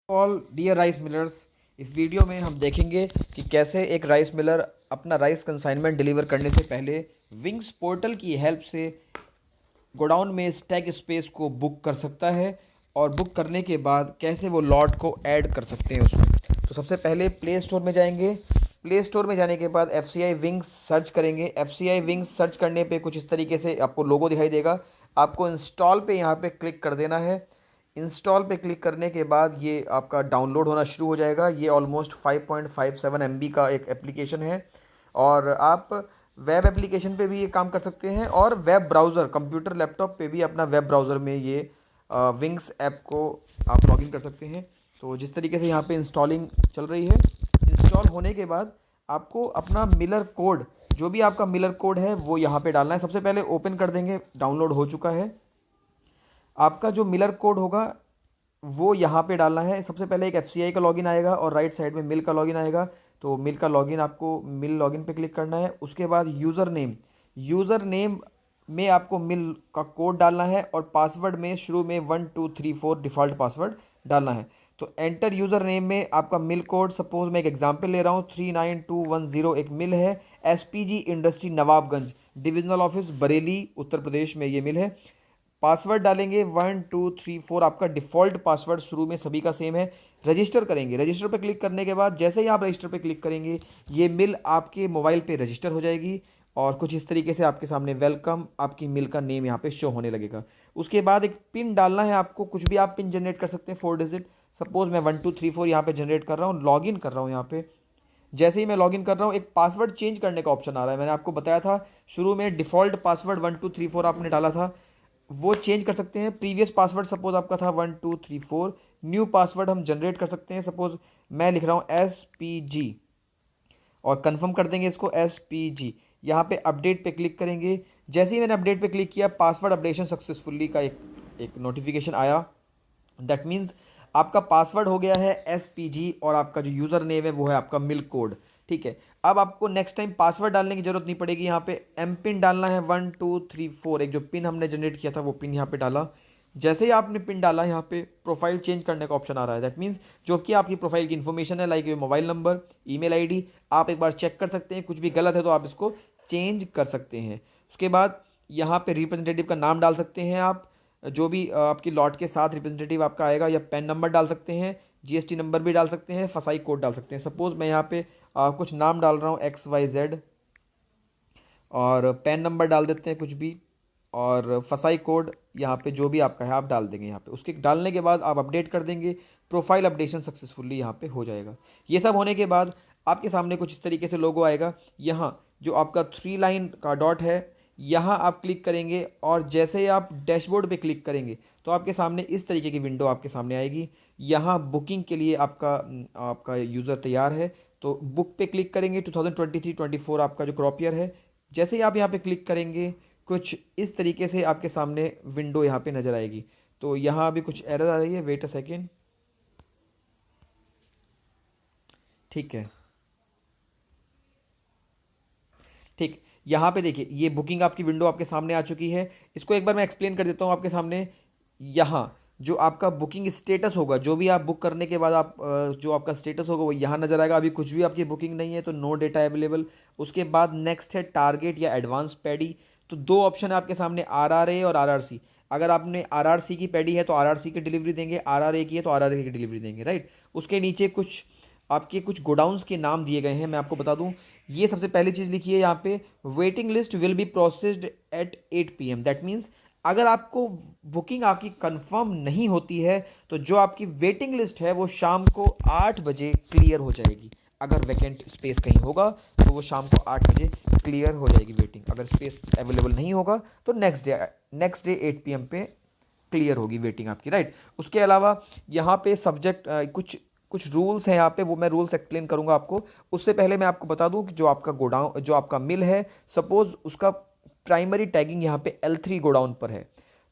All dear rice millers, इस video में हम देखेंगे कि कैसे एक राइस मिलर अपना राइस कंसाइनमेंट डिलीवर करने से पहले विंग्स पोर्टल की हेल्प से गोडाउन में स्टैक स्पेस को बुक कर सकता है और बुक करने के बाद कैसे वो लॉट को ऐड कर सकते हैं उसमें। तो सबसे पहले प्ले स्टोर में जाएंगे। प्ले स्टोर में जाने के बाद FCI विंग्स सर्च करेंगे। FCI विंग्स सर्च करने पे कुछ इस तरीके से आपको लोगो दिखाई देगा। आपको इंस्टॉल पे यहाँ पे क्लिक कर देना है। इंस्टॉल पे क्लिक करने के बाद ये आपका डाउनलोड होना शुरू हो जाएगा। ये ऑलमोस्ट 5.57 MB का एक एप्लीकेशन है और आप वेब एप्लीकेशन पे भी ये काम कर सकते हैं और वेब ब्राउज़र कंप्यूटर लैपटॉप पे भी अपना वेब ब्राउज़र में ये विंग्स ऐप को आप लॉगिन कर सकते हैं। तो जिस तरीके से यहाँ पे इंस्टॉलिंग चल रही है, इंस्टॉल होने के बाद आपको अपना मिलर कोड, जो भी आपका मिलर कोड है वो यहाँ पे डालना है। सबसे पहले ओपन कर देंगे, डाउनलोड हो चुका है। आपका जो मिलर कोड होगा वो यहाँ पे डालना है। सबसे पहले एक FCI का लॉगिन आएगा और राइट साइड में मिल का लॉगिन आएगा। तो मिल का लॉगिन, आपको मिल लॉगिन पे क्लिक करना है। उसके बाद यूज़र नेम में आपको मिल का कोड डालना है और पासवर्ड में शुरू में 1234 डिफ़ॉल्ट पासवर्ड डालना है। तो एंटर यूज़र नेम में आपका मिल कोड, सपोज मैं एक एग्जांपल ले रहा हूँ, 39210 एक मिल है। SPG industry Nawabganj, divisional office Bareilly, Uttar Pradesh में ये मिल है। पासवर्ड डालेंगे 1234, आपका डिफ़ॉल्ट पासवर्ड शुरू में सभी का सेम है। रजिस्टर करेंगे। रजिस्टर पर क्लिक करने के बाद जैसे ही आप रजिस्टर पर क्लिक करेंगे ये मिल आपके मोबाइल पे रजिस्टर हो जाएगी और कुछ इस तरीके से आपके सामने वेलकम, आपकी मिल का नेम यहाँ पे शो होने लगेगा। उसके बाद एक पिन डालना है आपको, कुछ भी आप पिन जनरेट कर सकते हैं 4 डिजिट। सपोज मैं 1234 यहाँ पे जनरेट कर रहा हूँ, लॉगिन कर रहा हूँ यहाँ पे। जैसे ही मैं लॉगिन कर रहा हूँ एक पासवर्ड चेंज करने का ऑप्शन आ रहा है। मैंने आपको बताया था शुरू में डिफ़ॉल्ट पासवर्ड 1234 आपने डाला था, वो चेंज कर सकते हैं। प्रीवियस पासवर्ड सपोज आपका था 1234, न्यू पासवर्ड हम जनरेट कर सकते हैं। सपोज मैं लिख रहा हूँ SPG और कंफर्म कर देंगे इसको SPG। यहाँ पे अपडेट पे क्लिक करेंगे। जैसे ही मैंने अपडेट पे क्लिक किया पासवर्ड अपडेशन सक्सेसफुली का एक नोटिफिकेशन आया। दैट मीन्स आपका पासवर्ड हो गया है SPG और आपका जो यूज़र नेम है वो है आपका मिल्क कोड। ठीक है, अब आपको नेक्स्ट टाइम पासवर्ड डालने की जरूरत नहीं पड़ेगी। यहाँ पे एम पिन डालना है 1234, एक जो पिन हमने जनरेट किया था वो पिन यहाँ पे डाला। जैसे ही आपने पिन डाला यहाँ पे प्रोफाइल चेंज करने का ऑप्शन आ रहा है। दैट मीन्स जो कि आपकी प्रोफाइल की इन्फॉर्मेशन है, like mobile number, email ID, आप एक बार चेक कर सकते हैं। कुछ भी गलत है तो आप इसको चेंज कर सकते हैं। उसके बाद यहाँ पे रिप्रेजेंटेटिव का नाम डाल सकते हैं आप, जो भी आपकी लॉट के साथ रिप्रेजेंटेटिव आपका आएगा, या पैन नंबर डाल सकते हैं, GST नंबर भी डाल सकते हैं, फसाई कोड डाल सकते हैं। सपोज मैं यहाँ पे कुछ नाम डाल रहा हूँ XYZ और पैन नंबर डाल देते हैं कुछ भी, और फसाई कोड यहाँ पे जो भी आपका है आप डाल देंगे यहाँ पे। उसके डालने के बाद आप अपडेट कर देंगे, प्रोफाइल अपडेशन सक्सेसफुली यहाँ पे हो जाएगा। ये सब होने के बाद आपके सामने कुछ इस तरीके से लोगो आएगा। यहाँ जो आपका 3 लाइन का डॉट है यहाँ आप क्लिक करेंगे और जैसे ही आप डैशबोर्ड पे क्लिक करेंगे तो आपके सामने इस तरीके की विंडो आपके सामने आएगी। यहाँ बुकिंग के लिए आपका आपका यूज़र तैयार है तो बुक पे क्लिक करेंगे। 2023-24 आपका जो क्रॉप ईयर है, जैसे ही आप यहाँ पे क्लिक करेंगे कुछ इस तरीके से आपके सामने विंडो यहाँ पे नज़र आएगी। तो यहाँ अभी कुछ एरर आ रही है, वेट अ सेकेंड। ठीक है, ठीक, यहाँ पे देखिए ये बुकिंग आपकी विंडो आपके सामने आ चुकी है। इसको एक बार मैं एक्सप्लेन कर देता हूँ आपके सामने। यहाँ जो आपका बुकिंग स्टेटस होगा, जो भी आप बुक करने के बाद आप जो आपका स्टेटस होगा वो यहाँ नज़र आएगा। अभी कुछ भी आपकी बुकिंग नहीं है तो नो डेटा अवेलेबल। उसके बाद नेक्स्ट है टारगेट या एडवांस पैडी। तो 2 ऑप्शन है आपके सामने, RRA और RRC। अगर आपने RRC की पैडी है तो RRC की डिलीवरी देंगे, RRA की है तो RRA की डिलीवरी देंगे, राइट। उसके नीचे कुछ आपके कुछ गोडाउंस के नाम दिए गए हैं, मैं आपको बता दूं। ये सबसे पहली चीज़ लिखी है यहाँ पे, waiting list will be processed at 8 PM। That means अगर आपको बुकिंग आपकी कंफर्म नहीं होती है तो जो आपकी वेटिंग लिस्ट है वो शाम को 8 बजे क्लियर हो जाएगी। अगर वैकेंट स्पेस कहीं होगा तो वो शाम को 8 बजे क्लियर हो जाएगी वेटिंग। अगर स्पेस अवेलेबल नहीं होगा तो नेक्स्ट डे 8 PM पे क्लियर होगी वेटिंग आपकी, राइट। उसके अलावा यहाँ पे सब्जेक्ट कुछ रूल्स हैं यहाँ पे, वो मैं रूल्स एक्सप्लेन करूँगा आपको। उससे पहले मैं आपको बता दूँ कि जो आपका गोडाउन, जो आपका मिल है, सपोज उसका प्राइमरी टैगिंग यहाँ पे L3 गोडाउन पर है।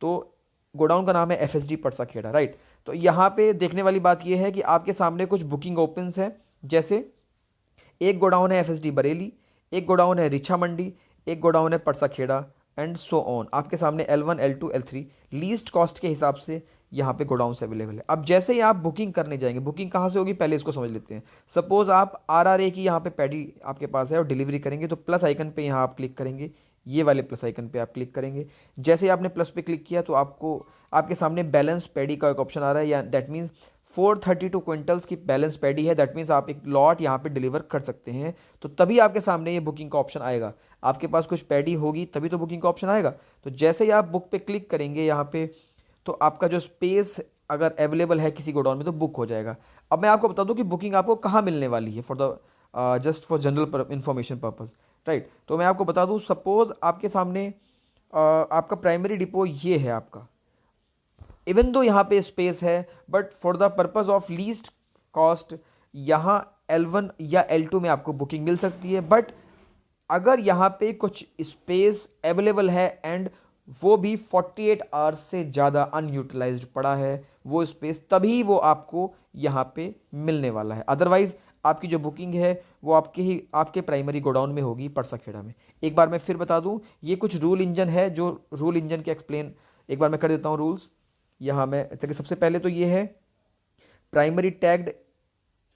तो गोडाउन का नाम है FSD परसा खेड़ा, राइट। तो यहाँ पे देखने वाली बात ये है कि आपके सामने कुछ बुकिंग ओपन्स हैं। जैसे एक गोडाउन है FSD बरेली, एक गोडाउन है रिछा मंडी, एक गोडाउन है Parsa Khera and so on. आपके सामने L1, L2, L3 least cost के हिसाब से यहाँ पे गोडाउन से अवेलेबल है। अब जैसे ही आप बुकिंग करने जाएंगे, बुकिंग कहाँ से होगी पहले इसको समझ लेते हैं। सपोज आप RRA की यहाँ पे पैडी आपके पास है और डिलीवरी करेंगे, तो प्लस आइकन पे यहाँ आप क्लिक करेंगे, ये वाले प्लस आइकन पे आप क्लिक करेंगे। जैसे ही आपने प्लस पे क्लिक किया तो आपको आपके सामने बैलेंस पैडी का एक ऑप्शन आ रहा है, या दैट मीन्स 432 क्विंटल्स की बैलेंस पैडी है, दैट मीन्स आप एक लॉट यहाँ पे डिलीवर कर सकते हैं। तो तभी आपके सामने ये बुकिंग का ऑप्शन आएगा, आपके पास कुछ पैडी होगी तभी तो बुकिंग का ऑप्शन आएगा। तो जैसे ही आप बुक पे क्लिक करेंगे यहाँ पे, तो आपका जो स्पेस अगर अवेलेबल है किसी गोडाउन में तो बुक हो जाएगा। अब मैं आपको बता दूं कि बुकिंग आपको कहाँ मिलने वाली है, for the just for general information purpose, right. तो मैं आपको बता दूं, सपोज आपके सामने आपका प्राइमरी डिपो ये है आपका, इवन दो यहाँ पे स्पेस है, but for the purpose of least cost यहाँ L1 या L2 में आपको बुकिंग मिल सकती है। बट अगर यहाँ पे कुछ स्पेस अवेलेबल है एंड वो भी 48 आवर्स से ज़्यादा अनयूटिलाइज्ड पड़ा है वो स्पेस, तभी वो आपको यहाँ पे मिलने वाला है। अदरवाइज आपकी जो बुकिंग है वो आपके प्राइमरी गोडाउन में होगी परसाखेड़ा में। एक बार मैं फिर बता दूं, ये कुछ रूल इंजन है, जो रूल इंजन के एक्सप्लेन एक बार मैं कर देता हूँ रूल्स। यहाँ मैं देखिए, सबसे पहले तो ये है primary tagged,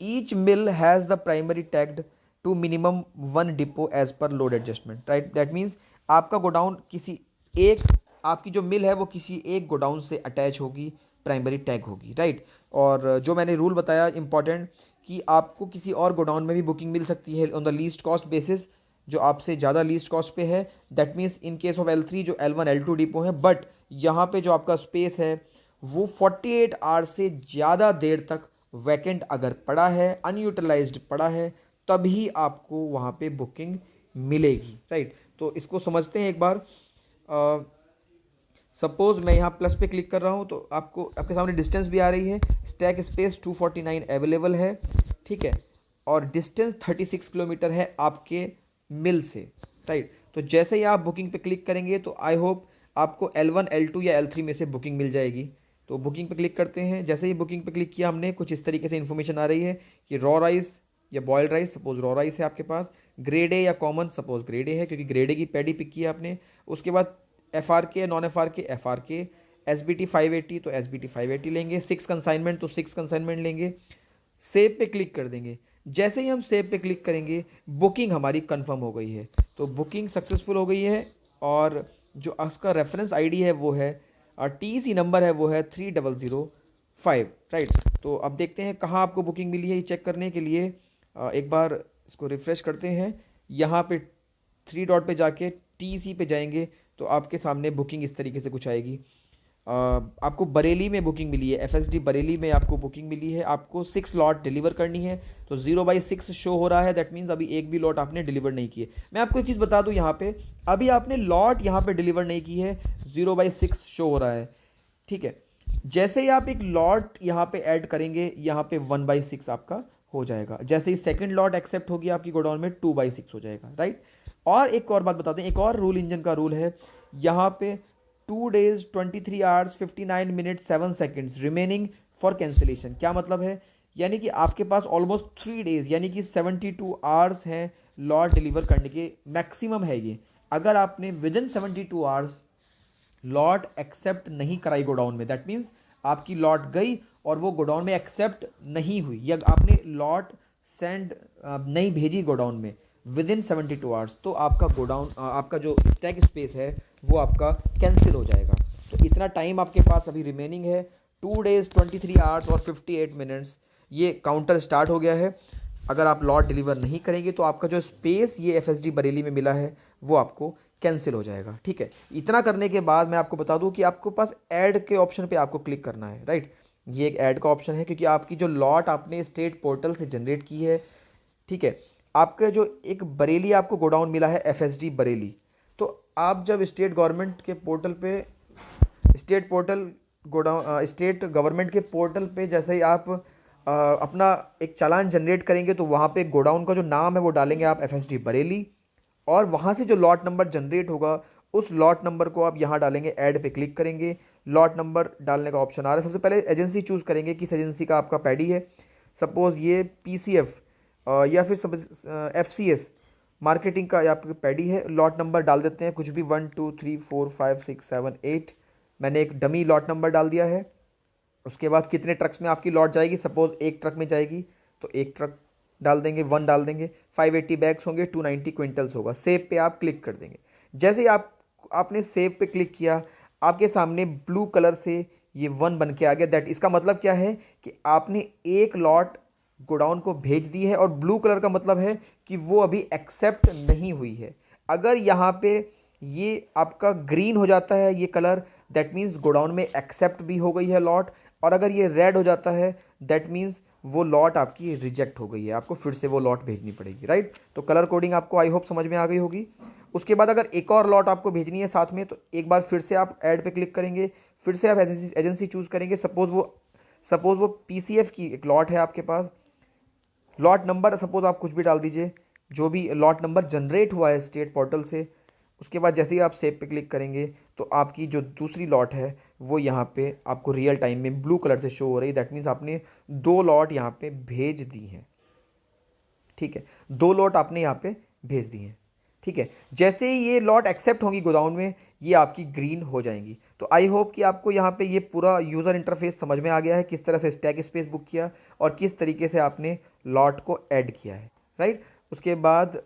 each mill has the primary tagged to minimum 1 depot as per load adjustment, right. That means आपका गोडाउन किसी एक, आपकी जो मिल है वो किसी एक गोडाउन से अटैच होगी, प्राइमरी टैग होगी, राइट। और जो मैंने रूल बताया इंपॉर्टेंट, कि आपको किसी और गोडाउन में भी बुकिंग मिल सकती है on the least cost basis, जो आपसे ज़्यादा लीस्ट कॉस्ट पे है। That means in case of L3 जो L1 L2 डिपो है, बट यहाँ पे जो आपका स्पेस है वो 48 आवर्स से ज़्यादा देर तक वैकेंट अगर पड़ा है, अनयूटिलाइज्ड पड़ा है, तभी आपको वहाँ पे बुकिंग मिलेगी, राइट। तो इसको समझते हैं एक बार। सपोज मैं यहाँ प्लस पे क्लिक कर रहा हूँ तो आपके सामने डिस्टेंस भी आ रही है, स्टैक स्पेस 249 अवेलेबल है, ठीक है, और डिस्टेंस 36 किलोमीटर है आपके मिल से, राइट। तो जैसे ही आप बुकिंग पे क्लिक करेंगे तो आई होप आपको L1 L2 या L3 में से बुकिंग मिल जाएगी। तो बुकिंग पे क्लिक करते हैं। जैसे ही बुकिंग पे क्लिक किया हमने, कुछ इस तरीके से इन्फॉर्मेशन आ रही है कि रॉ राइस या boiled rice, suppose raw rice है आपके पास, ग्रेड ए या कॉमन, सपोज ग्रेड ए है क्योंकि ग्रेड ए की पैडी पिक की है आपने। उसके बाद FRK, non FRK, FRK, SBT 580 तो SBT 580 लेंगे, 6 कंसाइनमेंट तो 6 कंसाइनमेंट लेंगे। सेव पे क्लिक कर देंगे। जैसे ही हम सेव पे क्लिक करेंगे, बुकिंग हमारी कंफर्म हो गई है, तो बुकिंग सक्सेसफुल हो गई है। और जो उसका रेफरेंस आईडी है वो है, और TC नंबर है वो है 3005, राइट। तो अब देखते हैं कहाँ आपको बुकिंग मिली है, ये चेक करने के लिए एक बार इसको रिफ्रेश करते हैं। यहाँ पे 3 डॉट पे जाके TC पे जाएंगे तो आपके सामने बुकिंग इस तरीके से कुछ आएगी। आपको बरेली में बुकिंग मिली है, FSD बरेली में आपको बुकिंग मिली है, आपको 6 लॉट डिलीवर करनी है, तो 0/6 शो हो रहा है। दैट मीन्स अभी एक भी लॉट आपने डिलीवर नहीं की है। मैं आपको एक चीज़ बता दूं, यहाँ पे अभी आपने लॉट यहाँ पे डिलीवर नहीं की है, 0/6 शो हो रहा है, ठीक है। जैसे ही आप एक लॉट यहाँ पे ऐड करेंगे, यहाँ पे 1/6 आपका हो जाएगा। जैसे ही सेकंड लॉट एक्सेप्ट होगी आपकी गोडाउन में, 2/6 हो जाएगा, राइट। और एक और बात बताते हैं, एक और रूल इंजन का रूल है, यहाँ पे 2 days 23 hours 59 minutes 7 seconds remaining for cancellation. क्या मतलब है, यानी कि आपके पास ऑलमोस्ट 3 days यानी कि 72 आवर्स हैं लॉट डिलीवर करने के, मैक्सिमम है ये। अगर आपने within 72 hours lot accept नहीं कराई गोडाउन में, दैट मीन्स आपकी लॉट गई और वो गोडाउन में एक्सेप्ट नहीं हुई, या आपने लॉट सेंड नहीं भेजी गोडाउन में विद इन 72 आवर्स, तो आपका गोडाउन आपका जो स्टैक स्पेस है वो आपका कैंसिल हो जाएगा। तो इतना टाइम आपके पास अभी रिमेनिंग है, 2 days 23 आवर्स और 58 मिनट्स, ये काउंटर स्टार्ट हो गया है। अगर आप लॉट डिलीवर नहीं करेंगे तो आपका जो स्पेस ये FSD बरेली में मिला है वो आपको कैंसिल हो जाएगा, ठीक है। इतना करने के बाद मैं आपको बता दूं कि आपको पास ऐड के ऑप्शन पे आपको क्लिक करना है, राइट। ये एक ऐड का ऑप्शन है क्योंकि आपकी जो लॉट आपने स्टेट पोर्टल से जनरेट की है, ठीक है, आपका जो एक बरेली आपको गोडाउन मिला है FSD बरेली, तो आप जब स्टेट गवर्नमेंट के पोर्टल पे, state portal godown state government के पोर्टल पे जैसे ही आप अपना एक चालान जनरेट करेंगे तो वहाँ पे गोडाउन का जो नाम है वो डालेंगे आप FSD बरेली, और वहाँ से जो लॉट नंबर जनरेट होगा उस लॉट नंबर को आप यहाँ डालेंगे, ऐड पे क्लिक करेंगे, लॉट नंबर डालने का ऑप्शन आ रहा है। सबसे पहले एजेंसी चूज़ करेंगे, किस एजेंसी का आपका पैडी है, सपोज़ ये PCF या फिर FCS मार्केटिंग का आपका पैडी है। लॉट नंबर डाल देते हैं कुछ भी, 1 2 3 4 5 6 7 8, मैंने एक डमी लॉट नंबर डाल दिया है, उसके बाद कितने ट्रक्स में आपकी लॉट जाएगी, सपोज एक ट्रक में जाएगी तो एक ट्रक डाल देंगे, 1 डाल देंगे, 580 बैग्स होंगे, 290 क्विंटल्स होगा। सेव पे आप क्लिक कर देंगे। जैसे ही आपने सेव पे क्लिक किया, आपके सामने ब्लू कलर से ये 1 बन के आ गया। दैट इसका मतलब क्या है कि आपने एक लॉट गोडाउन को भेज दी है, और ब्लू कलर का मतलब है कि वो अभी एक्सेप्ट नहीं हुई है। अगर यहाँ पे ये आपका ग्रीन हो जाता है ये कलर, दैट मीन्स गोडाउन में एक्सेप्ट भी हो गई है लॉट। और अगर ये रेड हो जाता है दैट मीन्स वो लॉट आपकी रिजेक्ट हो गई है, आपको फिर से वो लॉट भेजनी पड़ेगी, राइट। तो कलर कोडिंग आपको आई होप समझ में आ गई होगी। उसके बाद अगर एक और लॉट आपको भेजनी है साथ में, तो एक बार फिर से आप ऐड पे क्लिक करेंगे, फिर से आप एजेंसी चूज करेंगे। सपोज वो पीसीएफ की एक लॉट है आपके पास, लॉट नंबर सपोज आप कुछ भी डाल दीजिए, जो भी लॉट नंबर जनरेट हुआ है स्टेट पोर्टल से। उसके बाद जैसे ही आप सेव पे क्लिक करेंगे तो आपकी जो दूसरी लॉट है वो यहाँ पे आपको रियल टाइम में ब्लू कलर से शो हो रही है। दैट मीन्स आपने 2 लॉट यहाँ पे भेज दी हैं, ठीक है, 2 लॉट आपने यहाँ पे भेज दी हैं, ठीक है। जैसे ही ये लॉट एक्सेप्ट होंगी गोदाउन में, ये आपकी ग्रीन हो जाएंगी। तो आई होप कि आपको यहाँ पे ये पूरा यूज़र इंटरफेस समझ में आ गया है, किस तरह से स्टैक स्पेस बुक किया और किस तरीके से आपने लॉट को ऐड किया है, राइट। उसके बाद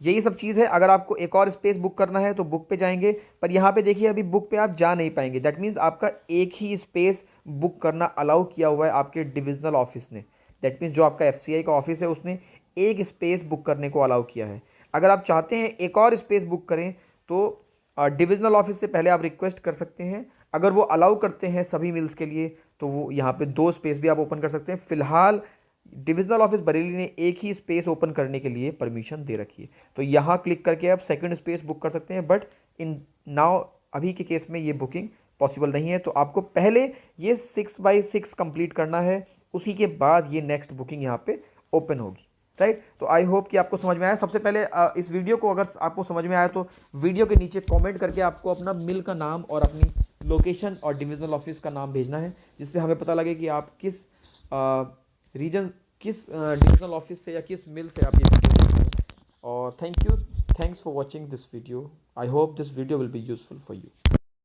यही सब चीज़ है। अगर आपको एक और स्पेस बुक करना है तो बुक पे जाएंगे, पर यहाँ पे देखिए अभी बुक पे आप जा नहीं पाएंगे। दैट मीन्स आपका एक ही स्पेस बुक करना अलाउ किया हुआ है आपके डिविजनल ऑफिस ने। दैट मीन्स जो आपका एफसीआई का ऑफिस है उसने एक स्पेस बुक करने को अलाउ किया है। अगर आप चाहते हैं एक और स्पेस बुक करें तो डिविजनल ऑफिस से पहले आप रिक्वेस्ट कर सकते हैं। अगर वो अलाउ करते हैं सभी मिल्स के लिए तो वो यहाँ पे 2 स्पेस भी आप ओपन कर सकते हैं। फिलहाल डिविजनल ऑफिस बरेली ने एक ही स्पेस ओपन करने के लिए परमिशन दे रखी है, तो यहाँ क्लिक करके आप सेकंड स्पेस बुक कर सकते हैं। बट इन नाउ अभी के केस में ये बुकिंग पॉसिबल नहीं है, तो आपको पहले ये 6x6 कंप्लीट करना है, उसी के बाद ये नेक्स्ट बुकिंग यहाँ पे ओपन होगी, राइट। तो आई होप कि आपको समझ में आया। सबसे पहले इस वीडियो को अगर आपको समझ में आया तो वीडियो के नीचे कमेंट करके आपको अपना मिल का नाम और अपनी लोकेशन और डिविजनल ऑफिस का नाम भेजना है, जिससे हमें पता लगे कि आप किस रीजन, किस डिविजनल ऑफिस से या किस मिल से आप ये वीडियो देख रहे हैं। और thanks for watching this video. I hope this video will be useful for you.